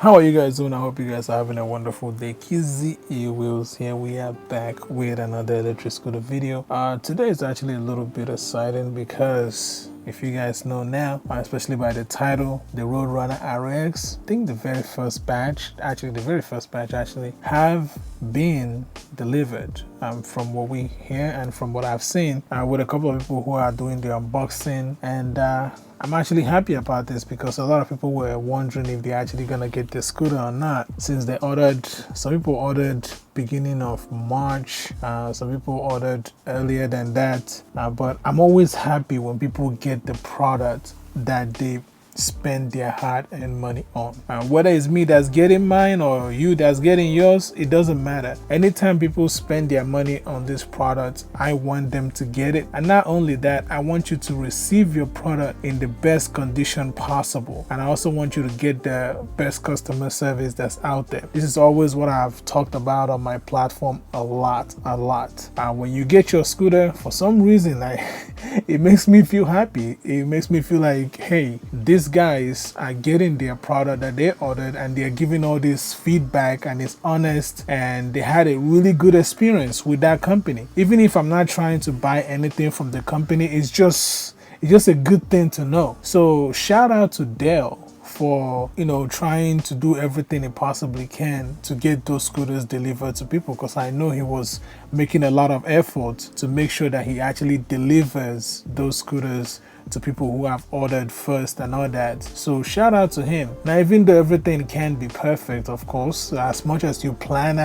How are you guys doing? I hope you guys are having a wonderful day. Kiziewheels here. We are back with another electric scooter video. Today is actually a little bit exciting because if you guys know now, especially by the title, the Roadrunner RX, I think the very first batch have been delivered from what we hear and from what I've seen with a couple of people who are doing the unboxing, and I'm actually happy about this because a lot of people were wondering if they're actually gonna get the scooter or not, since they ordered, some people ordered beginning of March, some people ordered earlier than that, but I'm always happy when people get the product that they spend their hard-earned money on. Whether it's me that's getting mine or you that's getting yours, it doesn't matter. Anytime people spend their money on this product, I want them to get it. And not only that, I want you to receive your product in the best condition possible. And I also want you to get the best customer service that's out there. This is always what I've talked about on my platform a lot. When you get your scooter, for some reason, it makes me feel happy. It makes me feel like, hey, these guys are getting their product that they ordered and they're giving all this feedback, and it's honest, and they had a really good experience with that company. Even if I'm not trying to buy anything from the company, it's just a good thing to know. So shout out to Dell for, you know, trying to do everything he possibly can to get those scooters delivered to people, because I know he was making a lot of effort to make sure that he actually delivers those scooters to people who have ordered first and all that. So shout out to him. Now, even though everything can be perfect, of course, as much as you plan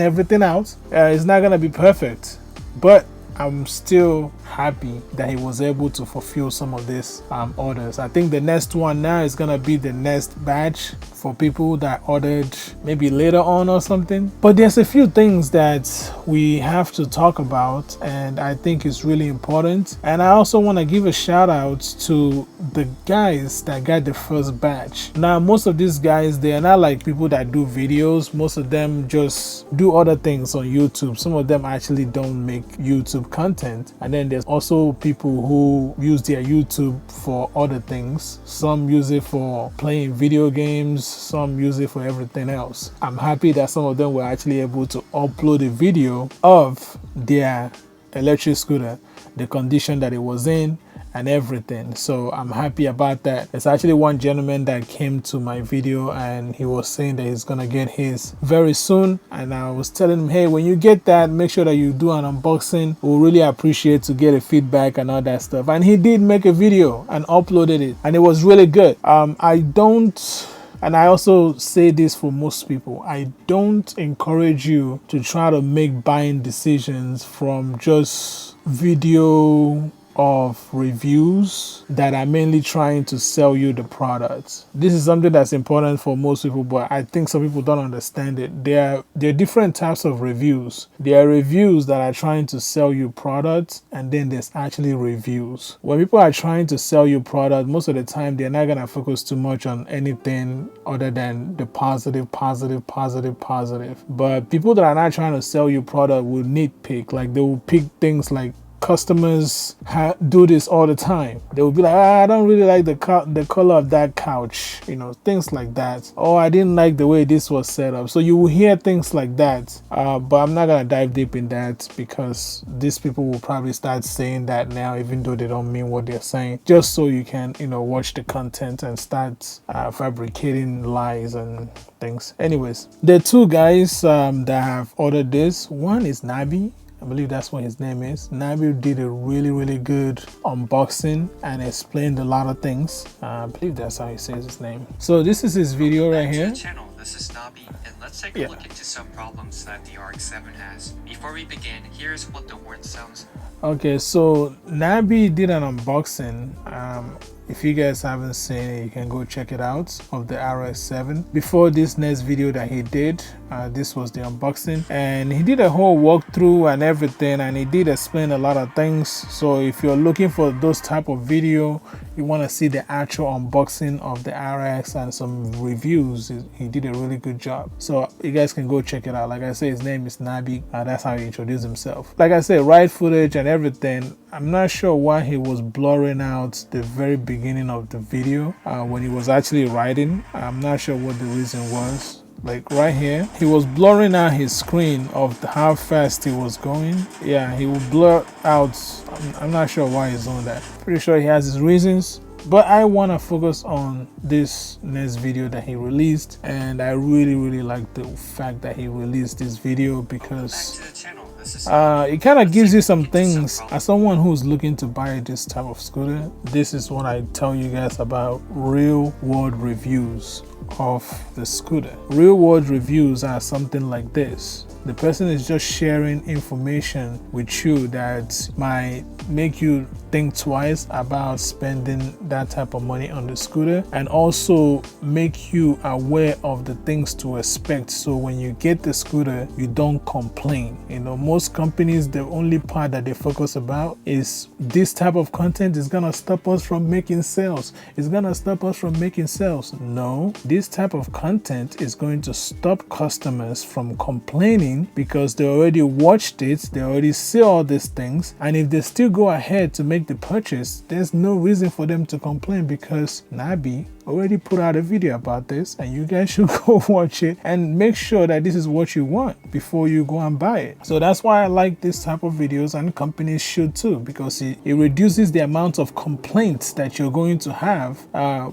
everything out, it's not gonna be perfect, but I'm still happy that he was able to fulfill some of these orders. I think the next one now is gonna be the next batch for people that ordered maybe later on or something. But there's a few things that we have to talk about, and I think it's really important. And I also want to give a shout out to the guys that got the first batch. Now, most of these guys, they are not like people that do videos. Most of them just do other things on YouTube. Some of them actually don't make YouTube content. And then there's also people who use their YouTube for other things. Some use it for playing video games, some use it for everything else. I'm happy that some of them were actually able to upload a video of their electric scooter, the condition that it was in and everything. So I'm happy about that. There's actually one gentleman that came to my video and he was saying that he's gonna get his very soon, and I was telling him, hey, when you get that, make sure that you do an unboxing. We'll really appreciate to get a feedback and all that stuff. And he did make a video and uploaded it, and it was really good. And I also say this for most people, I don't encourage you to try to make buying decisions from just video of reviews that are mainly trying to sell you the product. This is something that's important for most people, but I think some people don't understand it. There are different types of reviews. There are reviews that are trying to sell you products, and then there's actually reviews. When people are trying to sell you product, most of the time they're not gonna focus too much on anything other than the positive. But people that are not trying to sell you product will nitpick. Like, they will pick things like, customers do this all the time. They will be like, I don't really like the color of that couch, you know, things like that. Or I didn't like the way this was set up. So you will hear things like that. But I'm not gonna dive deep in that, because these people will probably start saying that now, even though they don't mean what they're saying, just so you can, you know, watch the content and start fabricating lies and things. Anyways, there are two guys that have ordered this. One is Nabi. I believe that's what his name is. Nabi did a really good unboxing and explained a lot of things. I believe that's how he says his name. So this is his video right here. Channel. This is Nabi, and let's take a look into some problems that the RX7 has. Before we begin, here's what the word sounds. Okay, so Nabi did an unboxing. If you guys haven't seen it, you can go check it out, of the RX7. Before this next video that he did, this was the unboxing, and he did a whole walkthrough and everything, and he did explain a lot of things. So if you're looking for those type of video, you want to see the actual unboxing of the RX and some reviews, he did a really good job. So you guys can go check it out. Like I said, his name is Nabi. That's how he introduced himself. Like I said, ride footage and everything. I'm not sure why he was blurring out the very beginning of the video when he was actually riding. I'm not sure what the reason was. Like right here, he was blurring out his screen of how fast he was going. Yeah, he will blur out. I'm not sure why he's doing that. Pretty sure he has his reasons. But I want to focus on this next video that he released, and I really like the fact that he released this video because it kind of gives you some things. As someone who's looking to buy this type of scooter, this is what I tell you guys about real world reviews of the scooter. Real world reviews are something like this. The person is just sharing information with you that might make you think twice about spending that type of money on the scooter, and also make you aware of the things to expect, so when you get the scooter you don't complain. You know, most companies, the only part that they focus about is this type of content is gonna stop us from making sales, it's gonna stop us from making sales. No, this type of content is going to stop customers from complaining because they already watched it, they already see all these things, and if they still go ahead to make the purchase, there's no reason for them to complain because Nabi already put out a video about this, and you guys should go watch it and make sure that this is what you want before you go and buy it. So that's why I like this type of videos, and companies should too, because it reduces the amount of complaints that you're going to have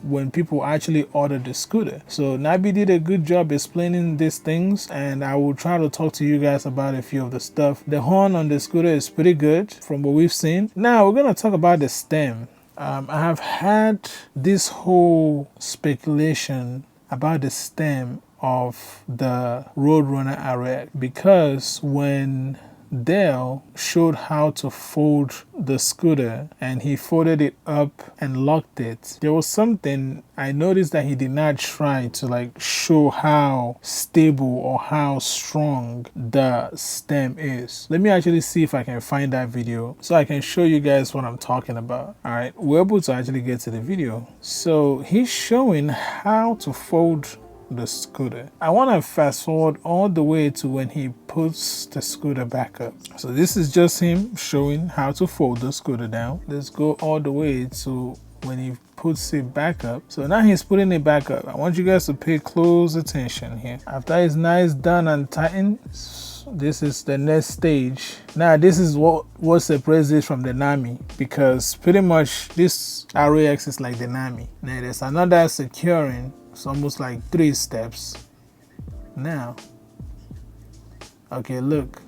when people actually order the scooter. So Nabi did a good job explaining these things, and I will try to talk to you guys about a few of the stuff. The horn on the scooter is pretty good from what we've seen. Now we're going to talk about the stem. I have had this whole speculation about the stem of the Roadrunner RX because when Dell showed how to fold the scooter and he folded it up and locked it, there was something I noticed that he did not try to like show how stable or how strong the stem is. Let me actually see if I can find that video so I can show you guys what I'm talking about. All right, we're able to actually get to the video. So he's showing how to fold the scooter. I want to fast forward all the way to when he puts the scooter back up. So this is just him showing how to fold the scooter down. Let's go all the way to when he puts it back up. So now he's putting it back up. I want you guys to pay close attention here. After it's nice, done and tightened, this is the next stage. Now this is what separates this from the Nami, because pretty much this RX is like the Nami. Now there's another securing. It's almost like 3 steps. Now, okay, look.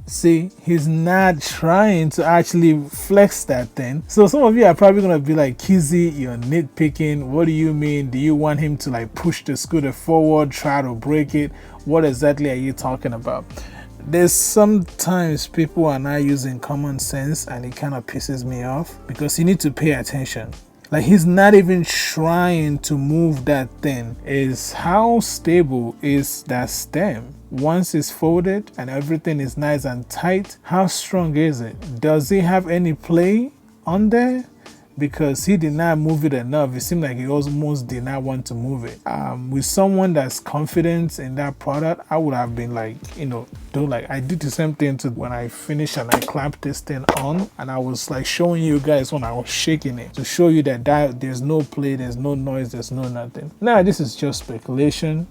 See, he's not trying to actually flex that thing. So some of you are probably gonna be like, Kizzy, you're nitpicking. What do you mean? Do you want him to like push the scooter forward, try to break it? What exactly are you talking about? There's sometimes people are not using common sense, and it kind of pisses me off because you need to pay attention. Like, he's not even trying to move that thing. Is how stable is that stem? Once it's folded and everything is nice and tight, how strong is it? Does it have any play on there? Because he did not move it enough. It seemed like he almost did not want to move it. With someone that's confident in that product, I would have been like, you know, like I did the same thing to when I finished and I clamped this thing on, and I was like showing you guys when I was shaking it to show you that there's no play, there's no noise, there's no nothing. Now this is just speculation.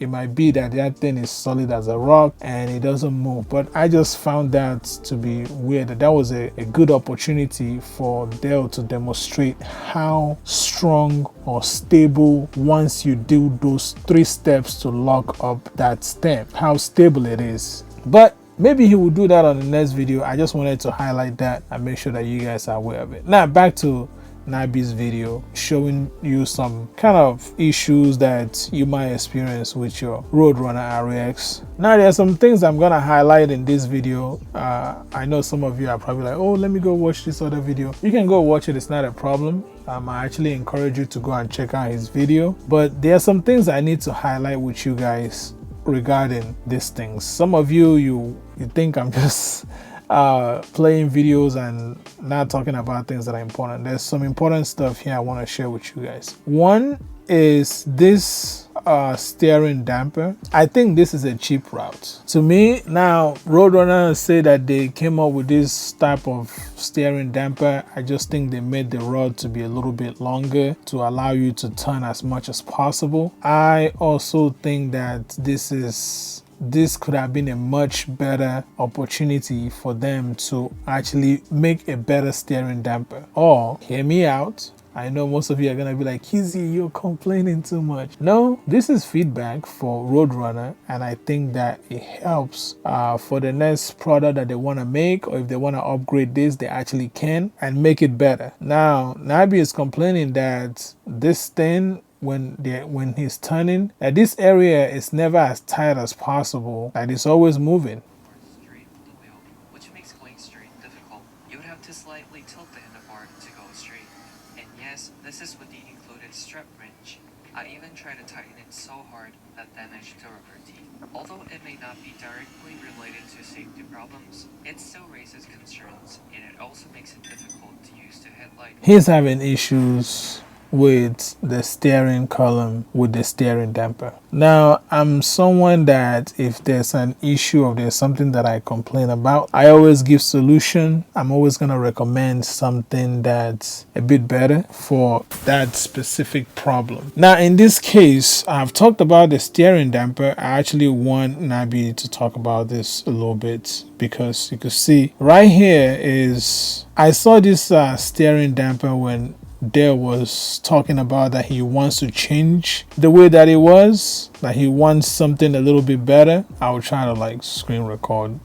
It might be that thing is solid as a rock and it doesn't move, but I just found that to be weird. That was a good opportunity for Dell to demonstrate how strong or stable, once you do those 3 steps to lock up that stem, how stable it is. But maybe he will do that on the next video. I just wanted to highlight that and make sure that you guys are aware of it. Now back to Nabi's video, showing you some kind of issues that you might experience with your Roadrunner RX. Now there are some things I'm gonna highlight in this video. I know some of you are probably like, oh, let me go watch this other video. You can go watch it, it's not a problem. I actually encourage you to go and check out his video, but there are some things I need to highlight with you guys regarding these things. Some of you think I'm just playing videos and not talking about things that are important. There's some important stuff here I want to share with you guys. One is this steering damper. I think this is a cheap route to me. Now Roadrunner say that they came up with this type of steering damper. I just think they made the rod to be a little bit longer to allow you to turn as much as possible. I also think that this could have been a much better opportunity for them to actually make a better steering damper. Or, hear me out, I know most of you are going to be like, Kizzy, you're complaining too much. No, this is feedback for Roadrunner, and I think that it helps for the next product that they want to make, or if they want to upgrade this, they actually can and make it better. Now, Nabi is complaining that this thing, when he's turning, that this area is never as tight as possible, and it's always moving. Straight with the wheel, which makes going straight difficult. You would have to slightly tilt the handlebar to go straight. And yes, this is with the included strap wrench. I even tried to tighten it so hard that damaged the rubber teeth. Although it may not be directly related to safety problems, it still raises concerns, and it also makes it difficult to use the headlight. He's having issues with the steering column with the steering damper. Now, I'm someone that if there's an issue or there's something that I complain about, I always give solution. I'm always going to recommend something that's a bit better for that specific problem. Now, in this case, I've talked about the steering damper. I actually want Nabi to talk about this a little bit, because you can see right here is, I saw this steering damper when Dell was talking about that he wants to change the way that it was, that he wants something a little bit better. I will try to like screen record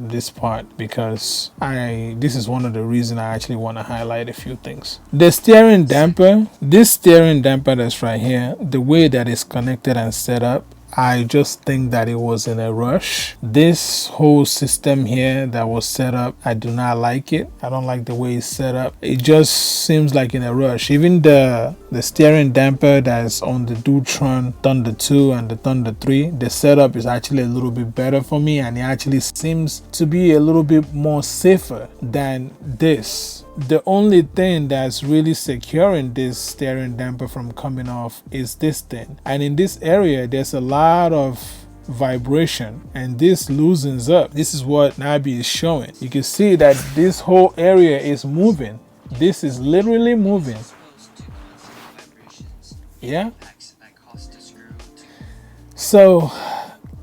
this part, because this is one of the reasons I actually want to highlight a few things. The steering damper, this steering damper that's right here, the way that it's connected and set up, I just think that it was in a rush. This whole system here that was set up, I do not like it. I don't like the way it's set up. It just seems like in a rush. Even the steering damper that's on the Dutron Thunder 2 and the Thunder 3, the setup is actually a little bit better for me, and it actually seems to be a little bit more safer than this. The only thing that's really securing this steering damper from coming off is this thing. And in this area, there's a lot of vibration, and this loosens up. This is what Nabi is showing. You can see that this whole area is moving. This is literally moving. Yeah. So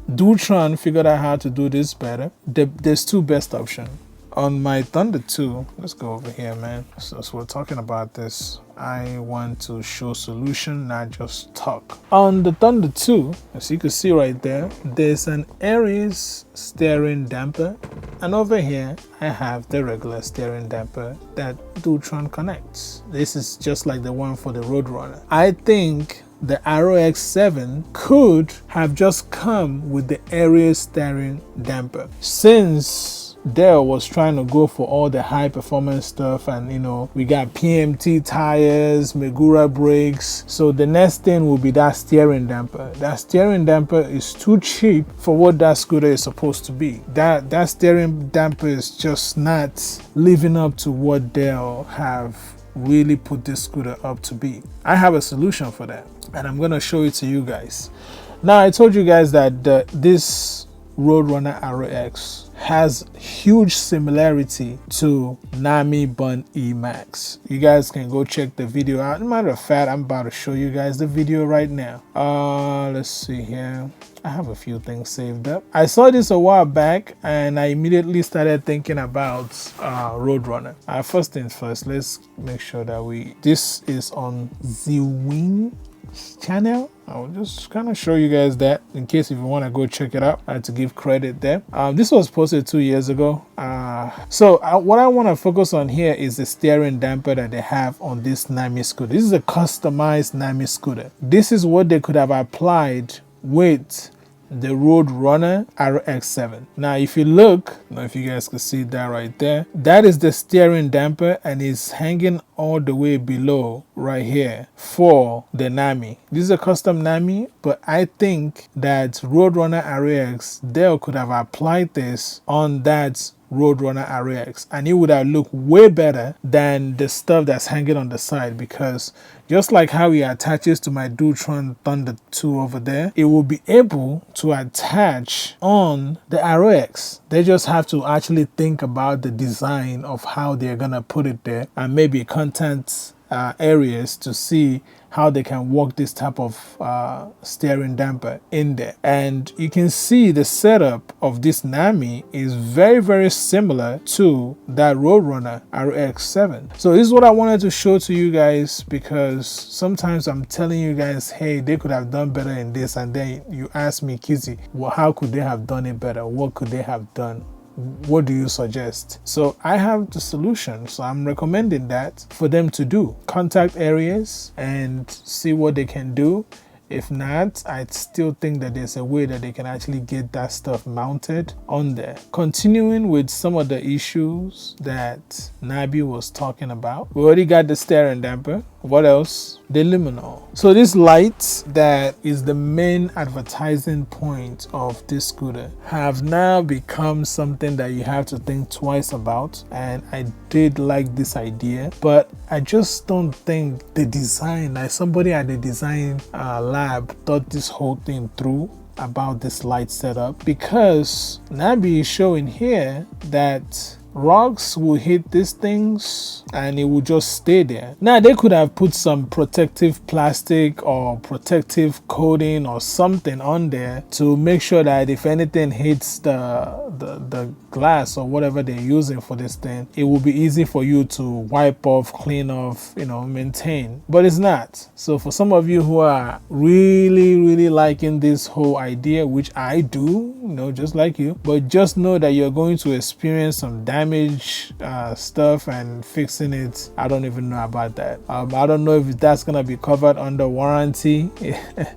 Dutron figured out how to do this better. There's two best options. On my Thunder 2, let's go over here, man. So we're talking about this. I want to show solution, not just talk. On the Thunder 2, as you can see right there, there's an Aries steering damper. And over here, I have the regular steering damper that Dutron connects. This is just like the one for the Roadrunner. I think the RX7 could have just come with the Aries steering damper. Since Dell was trying to go for all the high performance stuff, and you know, we got PMT tires, Megura brakes, so the next thing will be that steering damper. That steering damper is too cheap for what that scooter is supposed to be. That steering damper is just not living up to what Dell have really put this scooter up to be. I have a solution for that, and I'm gonna show it to you guys. Now, I told you guys that this Roadrunner RX has huge similarity to Nami Bun E Max. You guys can go check the video out. As a matter of fact, I'm about to show you guys the video right now. Let's see here. I have a few things saved up. I saw this a while back, and I immediately started thinking about Roadrunner. First things first, let's make sure that this is on the Wing channel. I'll just kind of show you guys that in case if you want to go check it out. I had to give credit there. This was posted 2 years ago. What I want to focus on here is the steering damper that they have on this Nami scooter. This is a customized Nami scooter. This is what they could have applied with the Roadrunner RX7. Now, if you look, I don't know if you guys can see that right there, that is the steering damper, and it's hanging all the way below right here for the Nami. This is a custom Nami, but I think that Roadrunner RX, Dell could have applied this on that Roadrunner RX, and it would have looked way better than the stuff that's hanging on the side, because just like how it attaches to my Dutron Thunder 2 over there, it will be able to attach on the RX. They just have to actually think about the design of how they're gonna put it there, and maybe content areas to see how they can work this type of steering damper in there. And you can see the setup of this NAMI is very similar to that Roadrunner RX7. So this is what I wanted to show to you guys, because sometimes I'm telling you guys, hey, they could have done better in this, and then you ask me, Kizzy, well, how could they have done it better? What could they have done? What do you suggest? So I have the solution, so I'm recommending that for them to do contact areas and see what they can do. If not, I still think that there's a way that they can actually get that stuff mounted on there. Continuing with some of the issues that Nabi was talking about, we already got the steering damper. What else? The luminol. So this light that is the main advertising point of this scooter have now become something that you have to think twice about, and I did like this idea, but I just don't think the design, like somebody at the design lab thought this whole thing through about this light setup, because Nabi is showing here that rocks will hit these things and it will just stay there. Now they could have put some protective plastic or protective coating or something on there to make sure that if anything hits the glass or whatever they're using for this thing, it will be easy for you to wipe off, clean off, you know, maintain. But it's not. So for some of you who are really liking this whole idea, which I do, you know, just like you, but just know that you're going to experience some damage stuff and fixing it. I don't even know about that. I don't know if that's gonna be covered under warranty.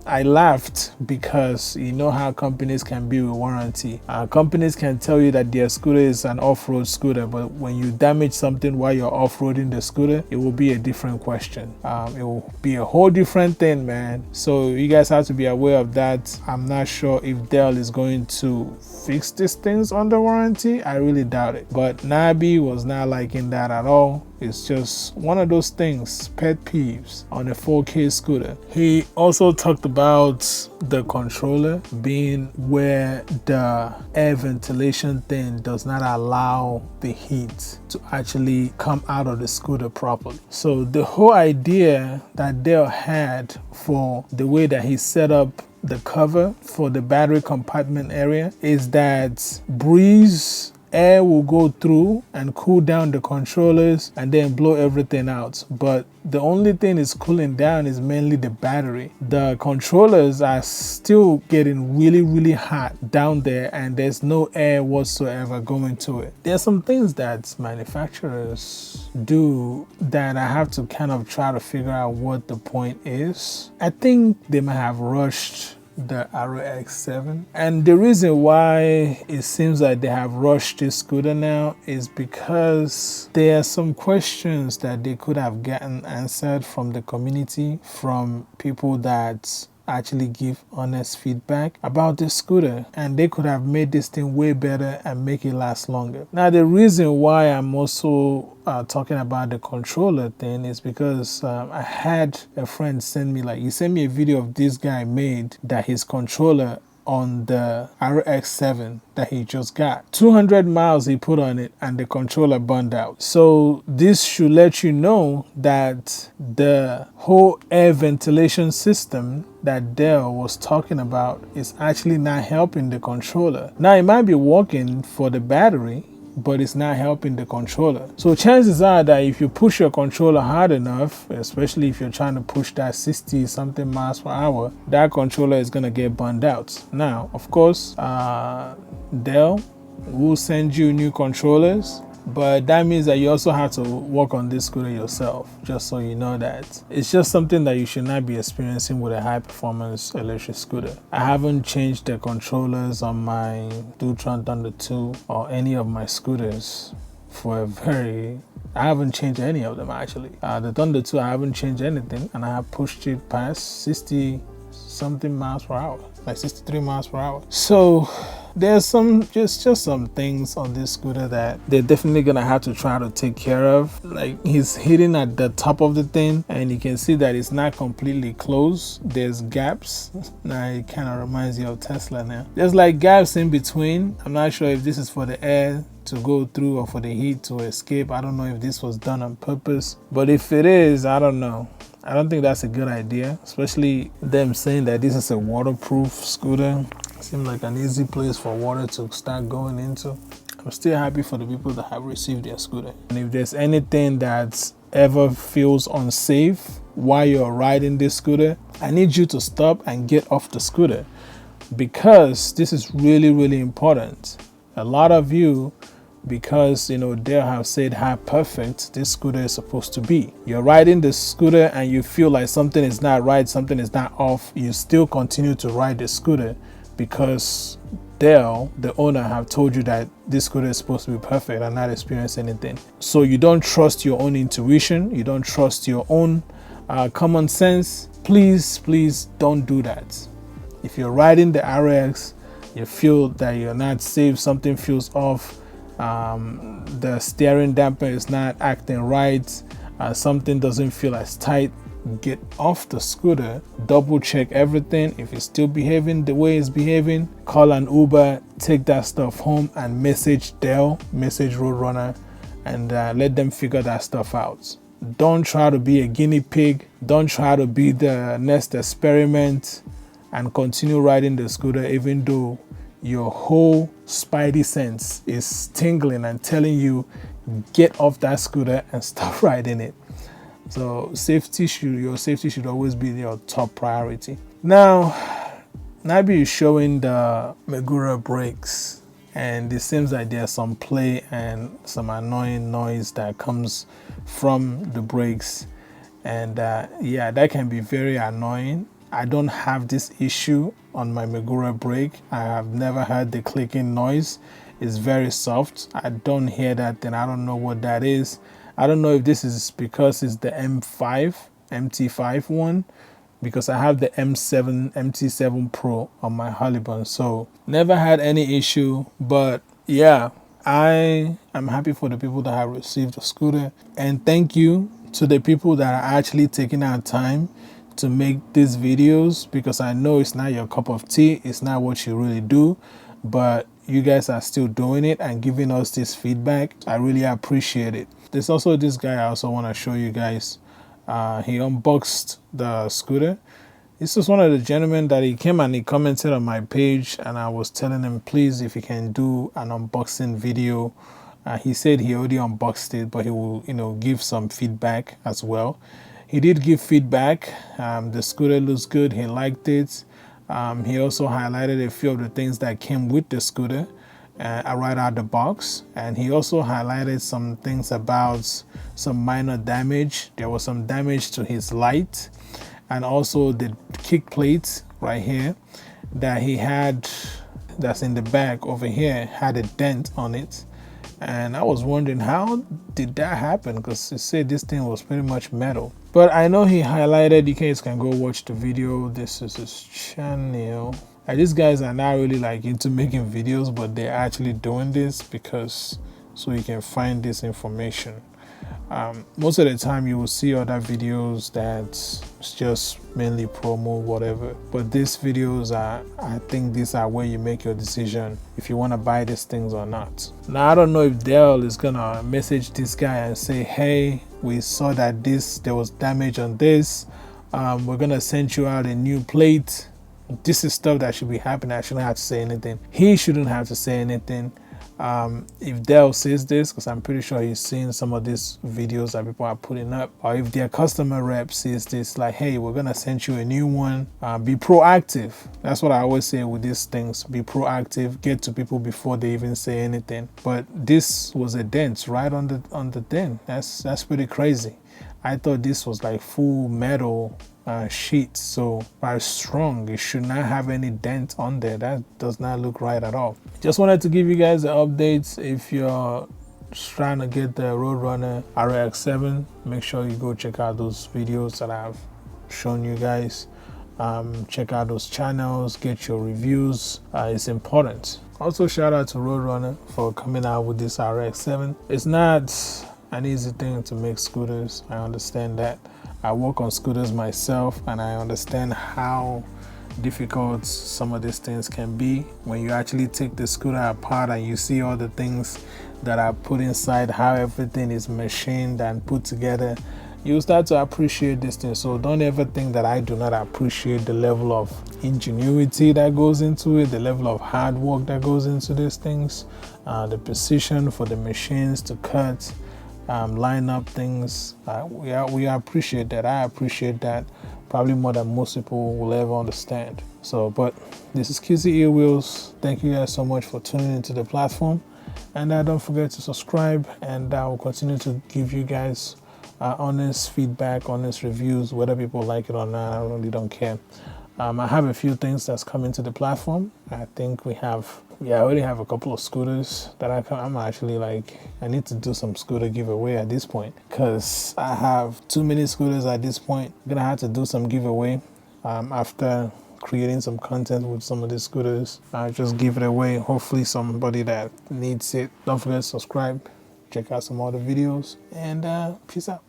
I laughed because you know how companies can be with warranty. Companies can tell you that their scooter is an off-road scooter, but when you damage something while you're off-roading the scooter, it will be a different question. It will be a whole different thing, man. So you guys have to be aware of that. I'm not sure if Dell is going to fix these things under warranty. I really doubt it. But Nabi was not liking that at all. It's just one of those things, pet peeves on a 4K scooter. He also talked about the controller being where the air ventilation thing does not allow the heat to actually come out of the scooter properly. So the whole idea that Dell had for the way that he set up the cover for the battery compartment area is that air will go through and cool down the controllers and then blow everything out. But the only thing is cooling down is mainly the battery. The controllers are still getting really hot down there, and there's no air whatsoever going to it. There's some things that manufacturers do that I have to kind of try to figure out what the point is. I think they might have rushed the RX7, and the reason why it seems like they have rushed this scooter now is because there are some questions that they could have gotten answered from the community, from people that actually give honest feedback about this scooter, and they could have made this thing way better and make it last longer. Now the reason why I'm also talking about the controller thing is because I had a friend send me, he sent me a video of this guy made that his controller on the RX7 that he just got. 200 miles he put on it and the controller burned out. So this should let you know that the whole air ventilation system that Dell was talking about is actually not helping the controller. Now it might be working for the battery, but it's not helping the controller. So chances are that if you push your controller hard enough, especially if you're trying to push that 60 something miles per hour, that controller is gonna get burned out. Now, of course, Dell will send you new controllers, but that means that you also have to work on this scooter yourself, just so you know that. It's just something that you should not be experiencing with a high performance electric scooter. I haven't changed the controllers on my Dutron Thunder 2 or any of my scooters I haven't changed any of them actually. The Thunder 2, I haven't changed anything, and I have pushed it past 60 something miles per hour, like 63 miles per hour. So there's some just some things on this scooter that they're definitely gonna have to try to take care of. Like, he's hitting at the top of the thing, and you can see that it's not completely closed. There's gaps. Now it kind of reminds you of Tesla now. There's like gaps in between. I'm not sure if this is for the air to go through or for the heat to escape. I don't know if this was done on purpose, but if it is, I don't know. I don't think that's a good idea, especially them saying that this is a waterproof scooter. Seems like an easy place for water to start going into. I'm still happy for the people that have received their scooter. And if there's anything that ever feels unsafe while you're riding this scooter, I need you to stop and get off the scooter, because this is really, really important. A lot of you, because Dell have said how perfect this scooter is supposed to be, you're riding the scooter and you feel like something is not right, something is not off, you still continue to ride the scooter because Dell, the owner, have told you that this scooter is supposed to be perfect and not experience anything. So you don't trust your own intuition, you don't trust your own common sense. Please don't do that. If you're riding the RX, you feel that you're not safe, something feels off, the steering damper is not acting right, something doesn't feel as tight, get off the scooter, double check everything. If it's still behaving the way it's behaving, call an Uber, take that stuff home and message Dell, message Roadrunner, and let them figure that stuff out. Don't try to be a guinea pig, don't try to be the next experiment and continue riding the scooter even though your whole spidey sense is tingling and telling you get off that scooter and stop riding it. So your safety should always be your top priority. Now Nabi is showing the Megura brakes, and it seems like there's some play and some annoying noise that comes from the brakes, and yeah, that can be very annoying. I don't have this issue on my Megura brake. I have never heard the clicking noise. It's very soft. I don't hear that, then I don't know what that is. I don't know if this is because it's the MT5 one, because I have the MT7 Pro on my Halliburton, so never had any issue. But yeah, I am happy for the people that have received the scooter, and thank you to the people that are actually taking our time to make these videos, because I know it's not your cup of tea, it's not what you really do, but you guys are still doing it and giving us this feedback. I really appreciate it. There's also this guy I also want to show you guys. He unboxed the scooter. This is one of the gentlemen that he came and he commented on my page, and I was telling him, please, if he can do an unboxing video. He said he already unboxed it, but he will give some feedback as well. He did give feedback. The scooter looks good, he liked it. He also highlighted a few of the things that came with the scooter right out the box, and he also highlighted some things about some minor damage. There was some damage to his light, and also the kick plate right here that he had, that's in the back over here, had a dent on it. And I was wondering, how did that happen? Because he said this thing was pretty much metal. But I know he highlighted, you guys can go watch the video. This is his channel. These guys are not really like into making videos, but they're actually doing this because so you can find this information. Most of the time you will see other videos that's just mainly promo, whatever, but these videos are, I think these are where you make your decision if you want to buy these things or not. Now I don't know if Dell is gonna message this guy and say, hey, we saw that there was damage on this, we're gonna send you out a new plate. This is stuff that should be happening. I shouldn't have to say anything. He shouldn't have to say anything. If Dell says this, because I'm pretty sure he's seen some of these videos that people are putting up, or if their customer rep says this, like, hey, we're gonna send you a new one, be proactive. That's what I always say with these things. Be proactive, get to people before they even say anything. But this was a dent right on the thing. That's pretty crazy. I thought this was like full metal sheet, so by strong, it should not have any dent on there. That does not look right at all. Just wanted to give you guys the updates. If you're trying to get the Roadrunner RX7, make sure you go check out those videos that I've shown you guys. Check out those channels, get your reviews. It's important. Also, shout out to Roadrunner for coming out with this RX7. It's not an easy thing to make scooters. I understand that. I work on scooters myself, and I understand how difficult some of these things can be when you actually take the scooter apart and you see all the things that are put inside, how everything is machined and put together. You start to appreciate this thing. So don't ever think that I do not appreciate the level of ingenuity that goes into it, the level of hard work that goes into these things, the precision for the machines to cut, line up things. We appreciate that. I appreciate that probably more than most people will ever understand. So, but this is kiziewheels. Thank you guys so much for tuning into the platform, and don't forget to subscribe, and I will continue to give you guys honest feedback, honest reviews, whether people like it or not. I really don't care. I have a few things that's coming to the platform. I think I already have a couple of scooters that I'm actually like, I need to do some scooter giveaway at this point, because I have too many scooters at this point. I'm gonna have to do some giveaway after creating some content with some of these scooters. I just give it away. Hopefully somebody that needs it. Don't forget to subscribe, check out some other videos, and peace out.